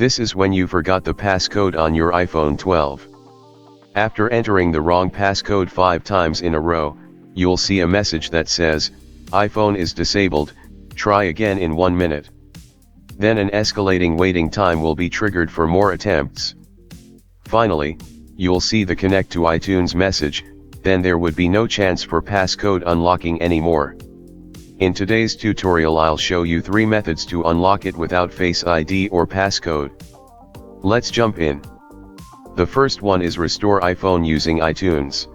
This is when you forgot the passcode on your iPhone 12. After entering the wrong passcode 5 times in a row, you'll see a message that says, iPhone is disabled, try again in 1 minute. Then an escalating waiting time will be triggered for more attempts. Finally, you'll see the connect to iTunes message, then there would be no chance for passcode unlocking anymore. In today's tutorial I'll show you 3 methods to unlock it without Face ID or passcode. Let's jump in. The first one is restore iPhone using iTunes.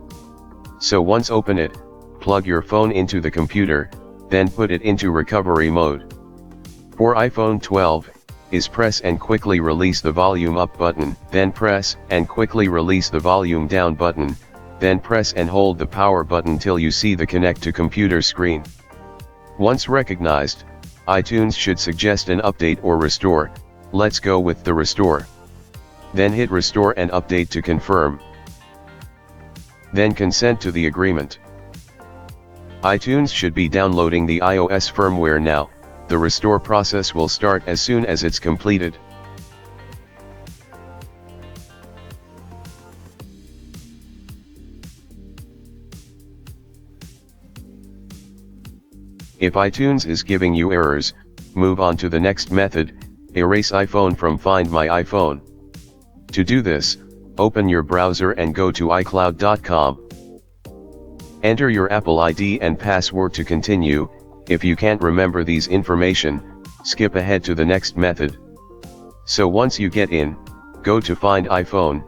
So once open it, plug your phone into the computer, then put it into recovery mode. For iPhone 12, is press and quickly release the volume up button, then press and quickly release the volume down button, then press and hold the power button till you see the connect to computer screen. Once recognized, iTunes should suggest an update or restore. Let's go with the restore. Then hit restore and update to confirm. Then consent to the agreement. iTunes should be downloading the iOS firmware now. The restore process will start as soon as it's completed. If iTunes is giving you errors, move on to the next method, erase iPhone from Find My iPhone. To do this, open your browser and go to iCloud.com. Enter your Apple ID and password to continue. If you can't remember these information, skip ahead to the next method. So once you get in, go to Find iPhone.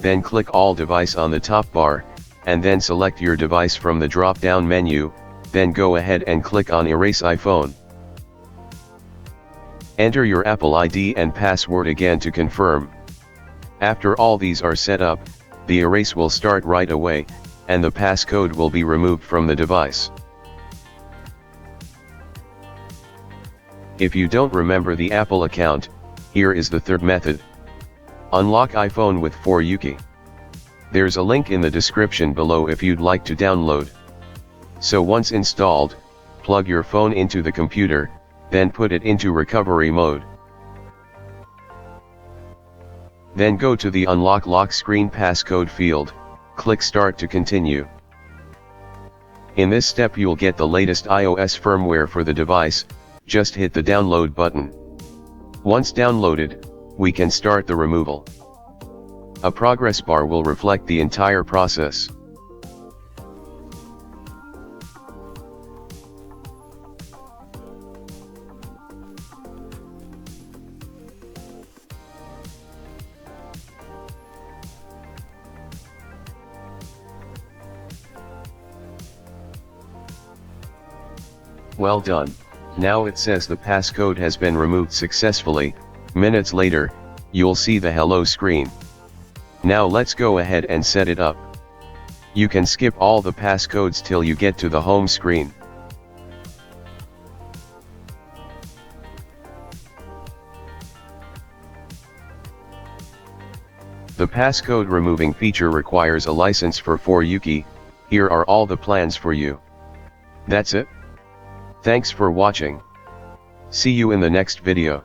Then click All Device on the top bar, and then select your device from the drop-down menu, then go ahead and click on Erase iPhone. Enter your Apple ID and password again to confirm. After all these are set up, the erase will start right away, and the passcode will be removed from the device. If you don't remember the Apple account, here is the third method. Unlock iPhone with 4UK. There's a link in the description below if you'd like to download. So once installed, plug your phone into the computer, then put it into recovery mode. Then go to the Unlock lock screen passcode field, click Start to continue. In this step you'll get the latest iOS firmware for the device, just hit the download button. Once downloaded, we can start the removal. A progress bar will reflect the entire process. Well done. Now it says the passcode has been removed successfully. Minutes later, you'll see the hello screen. Now let's go ahead and set it up. You can skip all the passcodes till you get to the home screen. The passcode removing feature requires a license for 4UK. Here are all the plans for you. That's it. Thanks for watching. See you in the next video.